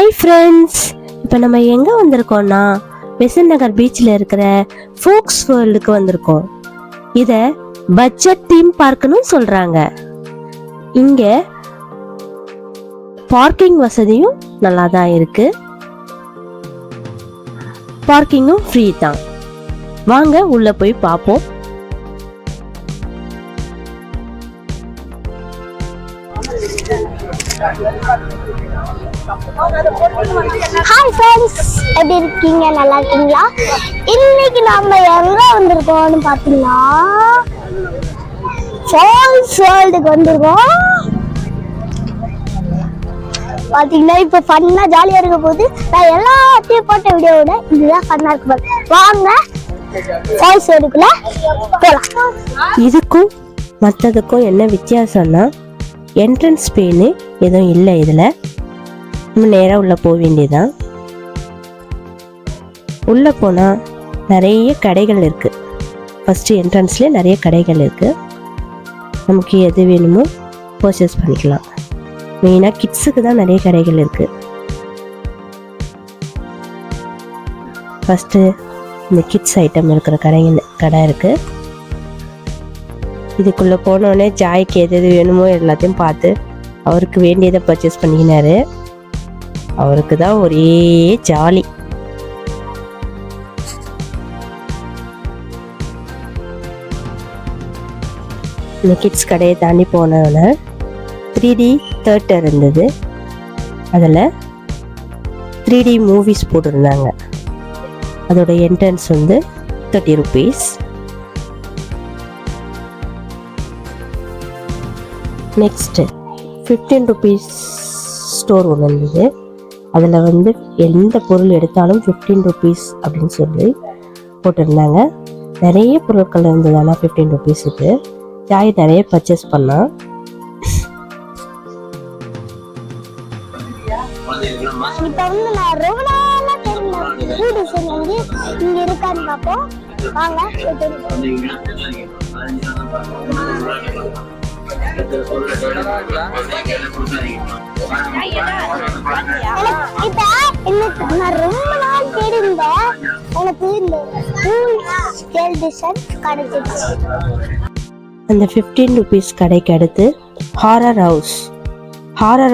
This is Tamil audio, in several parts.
ஹாய் ஃப்ரெண்ட்ஸ், இப்போ நம்ம எங்கே வந்திருக்கோம்னா பெசன்ட் நகர் பீச்சில் இருக்கிற ஃபோக்ஸ் வேர்ல்டுக்கு வந்திருக்கோம். இதை பட்ஜெட் தீம் பார்க்குன்னு சொல்கிறாங்க. இங்கே பார்க்கிங் வசதியும் நல்லா தான் இருக்கு. பார்க்கிங்கும் ஃப்ரீ தான். வாங்க உள்ள போய் பார்ப்போம். ஹாய் ஃப்ரெண்ட்ஸ், எப்படி இருக்கீங்க? நல்லா இருக்கீங்களா? இன்னைக்கு நம்ம எங்க வந்திருக்கோம்னு பார்த்தீங்கன்னா ஃபால்ஸ் வேர்ல்டுக்கு வந்திருக்கோம். பார்த்தீங்கன்னா இப்போ ஃபன்னா ஜாலியாக இருக்க போது நான் எல்லாத்தையும் போட்ட வீடியோவோட இதுதான் ஃபன்னா இருக்க போது. வாங்க ஃபால்ஸ் வேர்ல்டுக்குள்ள போகலாம். இதுக்கும் மற்றதுக்கும் என்ன வித்தியாசம்னா என்ட்ரன்ஸ் பேனு எதுவும் இல்லை. இதில் நம்ம நேராக உள்ளே போக வேண்டியதான். உள்ளே போனால் நிறைய கடைகள் இருக்குது. ஃபஸ்ட்டு என்ட்ரன்ஸ்லேயே நிறைய கடைகள் இருக்குது. நமக்கு எது வேணுமோ பர்ச்சேஸ் பண்ணிக்கலாம். மெயினாக கிட்ஸுக்கு தான் நிறைய கடைகள் இருக்குது. ஃபஸ்ட்டு இந்த கிட்ஸ் ஐட்டம் இருக்கிற கடை இருக்குது. இதுக்குள்ளே போனோடனே ஜாய்க்கு எது எது வேணுமோ எல்லாத்தையும் பார்த்து அவருக்கு வேண்டியதை பர்ச்சேஸ் பண்ணிக்கினாரு. அவருக்கு தான் ஒரே ஜாலி. இந்த கிட்ஸ் கடையை தாண்டி போனோடனே 3D தியேட்டர் இருந்தது. அதில் 3D மூவிஸ் போட்டிருந்தாங்க. அதோட என்ட்ரன்ஸ் வந்து 30 rupees. நெக்ஸ்ட்டு 15 rupees ஸ்டோர் ஒன்று இருந்தது. அதில் வந்து எந்த பொருள் எடுத்தாலும் 15 rupees அப்படின்னு சொல்லி போட்டிருந்தாங்க. நிறைய பொருட்கள் இருந்தது. ஆனால் 15 rupeesக்கு ஜாய் நிறைய பர்ச்சேஸ் பண்ணான். இப்போ வந்து நான் ரொம்ப நாளாக டிசைன் வந்து இங்கே இருக்கான்னு பார்ப்போம். வாங்க. நான் ரொம்ப நாள் தேடி இருந்தேன். எனக்கு இந்த ஸ்கேல் டிசைன் கிடைச்சிச்சு. அந்த 15 rupees கடைக்கு அடுத்து ஹாரர்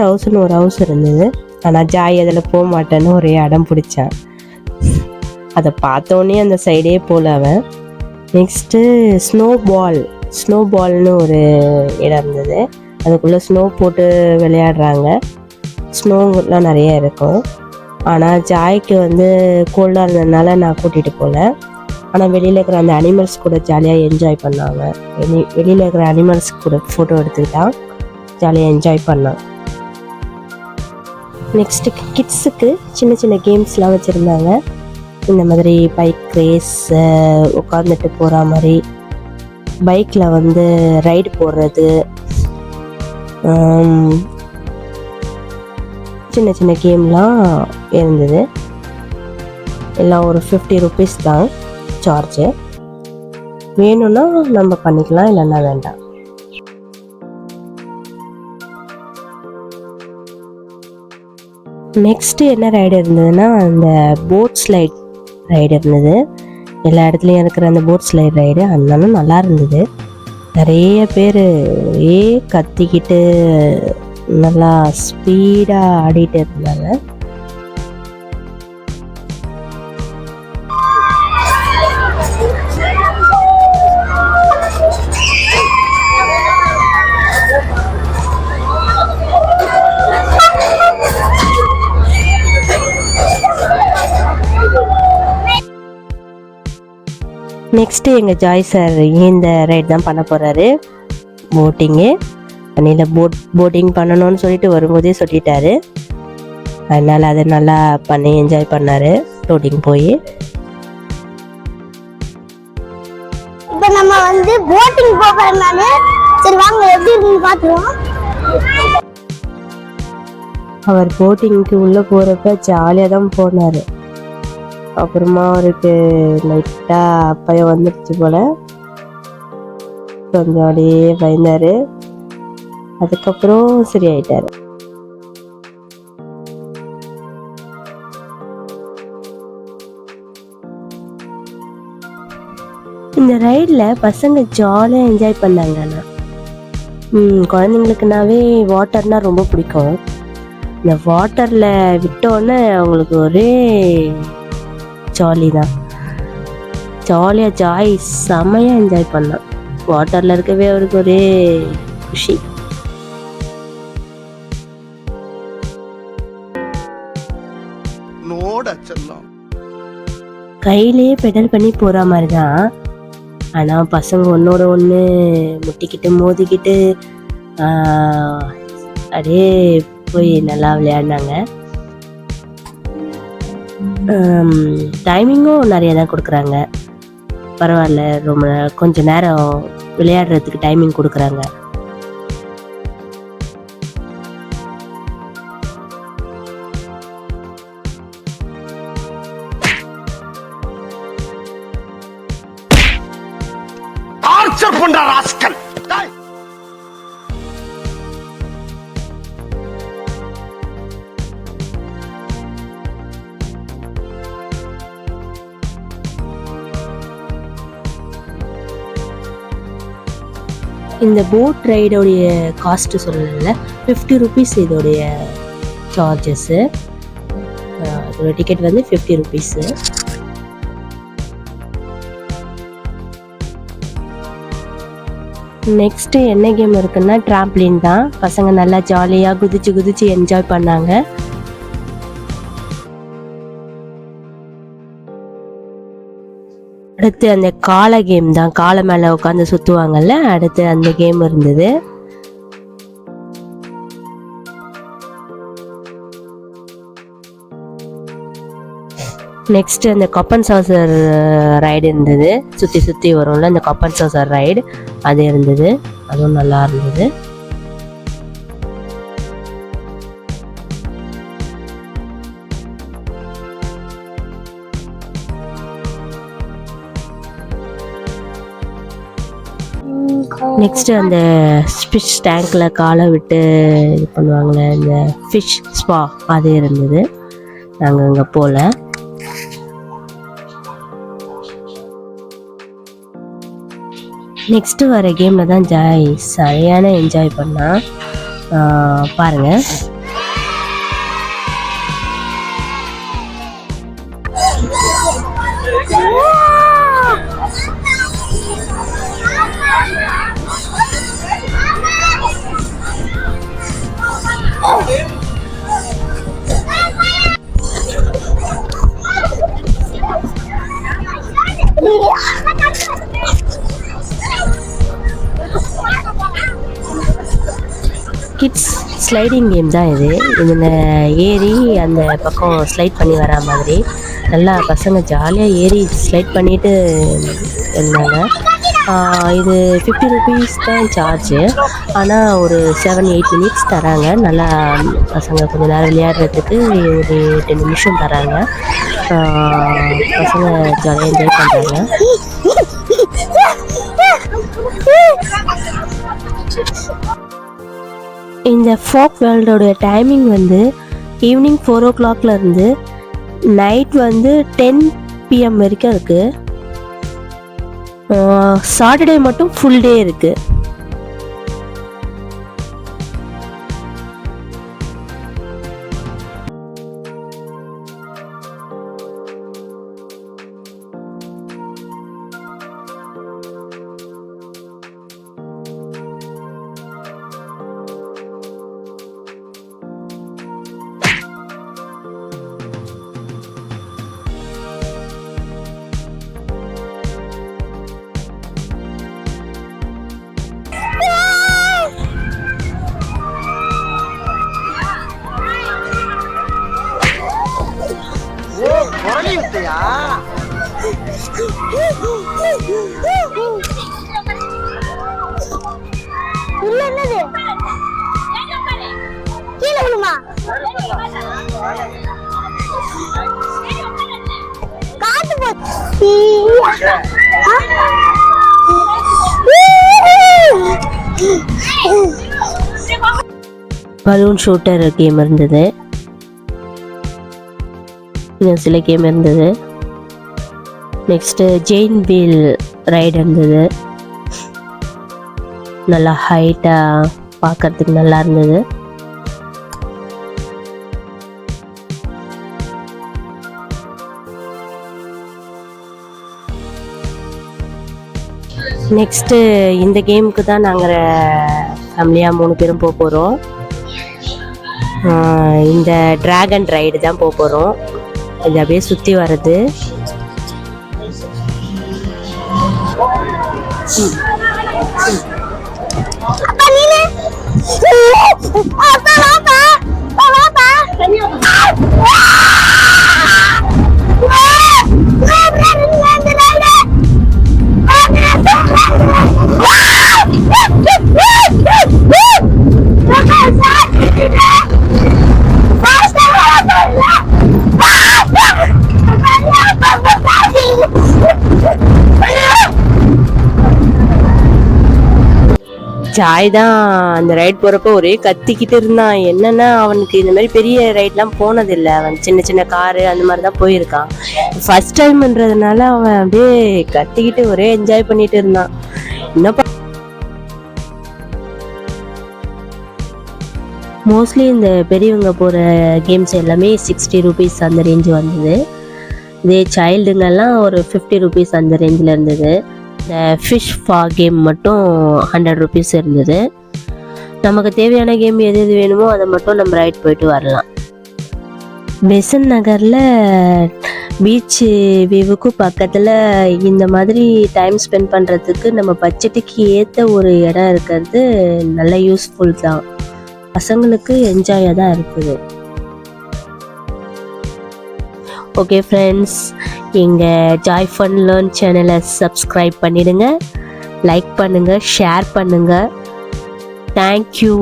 ஹவுஸ்னு ஒரு ஹவுஸ் இருந்தது. ஆனால் ஜாய் அதில் போக மாட்டேன்னு ஒரே அடம் பிடிச்சான். அதை பார்த்தோன்னே அந்த சைடே போல அவன். நெக்ஸ்ட்டு ஸ்னோ பால்னு ஒரு இடம் இருந்தது. அதுக்குள்ளே ஸ்னோ போட்டு விளையாடுறாங்க. ஸ்னோலாம் நிறைய இருக்கும். ஆனால் ஜாய்க்கு வந்து கோல்டாக இருந்ததுனால நான் கூட்டிகிட்டு போகல. ஆனால் வெளியில் இருக்கிற அந்த அனிமல்ஸ் கூட ஜாலியாக என்ஜாய் பண்ணாங்க. வெளியில் இருக்கிற அனிமல்ஸ் கூட ஃபோட்டோ எடுத்துக்கிட்டான். ஜாலியாக என்ஜாய் பண்ணான். நெக்ஸ்ட்டு கிட்ஸுக்கு சின்ன சின்ன கேம்ஸ்லாம் வச்சுருந்தாங்க. இந்த மாதிரி பைக் ரேஸ், உட்காந்துட்டு போகிற மாதிரி பைக்கில் வந்து ரைடு போடுறது, சின்ன சின்ன கேம்லாம் இருந்தது. எல்லாம் ஒரு 50 rupees தான் சார்ஜு. வேணும்னா நம்ம பண்ணிக்கலாம், இல்லைன்னா வேண்டாம். நெக்ஸ்ட்டு என்ன ரைடு இருந்ததுன்னா அந்த போட் ஸ்லைட் ரைடு இருந்தது. எல்லா இடத்துலையும் இருக்கிற அந்த போட் ஸ்லைட் ரைடு அதனாலும் நல்லா இருந்தது. நிறைய பேர் ஒரே கத்திக்கிட்டு நல்லா ஸ்பீடாக ஆடிட்டு இருந்தாங்க. நெக்ஸ்ட்டு எங்கள் ஜாய் சார் இந்த ரைட் தான் பண்ண போகிறாரு. போட்டிங்கு தண்ணியில் போட்டிங் பண்ணணும்னு சொல்லிட்டு வரும்போதே சொல்லிட்டாரு. அதனால் அதை நல்லா பண்ணி என்ஜாய் பண்ணார் போட்டிங் போய். இப்போ நம்ம வந்து போட்டிங் போகிறதுனால சரி வாங்க எப்படி இருக்குன்னு பார்த்துருவோம். அவர் போட்டிங்க்கு உள்ளே போகிறப்ப ஜாலியாக தான் போனார். அப்புறமா அவருக்கு லைட்டாக பயம் வந்துடுச்சு போல். கொஞ்சம் அப்படியே பயந்தார். அதுக்கப்புறம் சரியாயிட்டார். இந்த ரைடில் பசங்க ஜாலியாக என்ஜாய் பண்ணாங்க. ஆனால் குழந்தைங்களுக்குனாவே வாட்டர்னால் ரொம்ப பிடிக்கும். இந்த வாட்டரில் விட்டோன்னே அவங்களுக்கு ஒரே ஜாலி தான். ஜாலியாக செம்மையாக என்ஜாய் பண்ணான். வாட்டரில் இருக்கவே அவருக்கு ஒரே குஷி. கையிலேயே பெடல் பண்ணி போகிற மாதிரி தான். ஆனால் பசங்க ஒன்றோட ஒன்று முட்டிக்கிட்டு மோதிக்கிட்டு அப்படியே போய் நல்லா விளையாடினாங்க. டைமிங்கும் நிறைய தான் கொடுக்குறாங்க. பரவாயில்ல, ரொம்ப கொஞ்சம் நேரம் விளையாடுறதுக்கு டைமிங் கொடுக்குறாங்க. இந்த போட் ரைடோடைய காஸ்ட்டு சொல்லல, 50 rupees இதோடைய சார்ஜஸ்ஸு. இதோட டிக்கெட் வந்து 50 rupees. நெக்ஸ்ட்டு என்ன கேம் இருக்குன்னா ட்ராம்ப்ளின் தான். பசங்க நல்லா ஜாலியாக குதிச்சு என்ஜாய் பண்ணாங்க. அடுத்து அந்த காளை கேம் தான், காளை மேலே உட்காந்து சுற்றுவாங்கல்ல, அடுத்து அந்த கேம் இருந்தது. நெக்ஸ்ட் அந்த கப்பன் சாசர் ரைடு இருந்தது. சுற்றி வரும்ல அந்த கப்பன் சாசர் ரைடு, அது இருந்தது. அதுவும் நல்லா இருந்தது. நெக்ஸ்ட் அந்த ஃபிஷ் டேங்க்ல காலை விட்டு இது பண்ணுவாங்களே, இந்த ஃபிஷ் ஸ்பா, அது இருந்தது. நாங்கள் அங்கே போகல. நெக்ஸ்ட்டு வர கேமில் தான் சரியான என்ஜாய் பண்ணா. பாருங்கள். கிட்ஸ் ஸ்லைடிங் கேம் தான் இது. இதில் ஏறி அந்த பக்கம் ஸ்லைட் பண்ணி வரா மாதிரி நல்லா பசங்க ஜாலியாக ஏறி ஸ்லைட் பண்ணிட்டு இருந்தாங்க. இது 50 rupees தான் சார்ஜு. ஆனால் ஒரு 7-8 minutes தராங்க. நல்லா பசங்க கொஞ்சம் நேரம் விளையாடுறதுக்கு ஒரு 10 நிமிஷம் தராங்க. பசங்க ஜாலியாக என்ஜாய் பண்ணுறாங்க. இந்த ஃபோக் வேர்ல்டோடைய டைமிங் வந்து ஈவினிங் 4 o'clock இருந்து நைட் வந்து 10 PM வரைக்கும் இருக்குது. சாட்டர்டே மட்டும் ஃபுல் டே இருக்குது. பலூன் ஷூட்டர் கேம் இருந்தது. இன்னும் சில கேம் இருந்தது. நெக்ஸ்ட்டு ஜெயின் வீல் ரைடு இருந்தது. நல்லா ஹைட்டாக பார்க்கறதுக்கு நல்லா இருந்தது. நெக்ஸ்ட்டு இந்த கேமுக்கு தான் நாங்கள் ஃபேமிலியாக 3 பேரும் போக போகிறோம். இந்த டிராகன் ரைடு தான் போக போகிறோம். இது அப்படியே சுற்றி வர்றது. ஜாய் தான் அந்த ரைட் போகிறப்ப ஒரே கத்திக்கிட்டு இருந்தான். என்னன்னா அவனுக்கு இந்த மாதிரி பெரிய ரைட்லாம் போனதில்லை. அவன் சின்ன சின்ன காரு அந்த மாதிரி தான் போயிருக்கான். ஃபர்ஸ்ட் டைம்ன்றதுனால அவன் அப்படியே கத்திக்கிட்டு ஒரே என்ஜாய் பண்ணிட்டு இருந்தான். இன்னும் மோஸ்ட்லி இந்த பெரியவங்க போகிற கேம்ஸ் எல்லாமே 60 rupees அந்த ரேஞ்சு வந்தது. இதே சைல்டுங்கெல்லாம் ஒரு 50 rupees அந்த ரேஞ்சில் இருந்தது. இந்த ஃபிஷ் ஃபா கேம் மட்டும் 100 rupees இருந்தது. நமக்கு தேவையான கேம் எது எது வேணுமோ அதை மட்டும் நம்ம ரைட் போயிட்டு வரலாம். பெசன்ட் நகரில் பீச்சு வியூவுக்கு பக்கத்தில் இந்த மாதிரி டைம் ஸ்பெண்ட் பண்ணுறதுக்கு நம்ம பட்ஜெட்டுக்கு ஏற்ற ஒரு இடம் இருக்கிறது நல்ல யூஸ்ஃபுல் தான். பசங்களுக்கு என்ஜாயாக தான் இருக்குது. ஓகே ஃப்ரெண்ட்ஸ், எங்கள் ஜாய் ஃபன் லேர்ன் சேனலை சப்ஸ்கிரைப் பண்ணிடுங்க, லைக் பண்ணுங்கள், ஷேர் பண்ணுங்கள். தேங்க்யூ.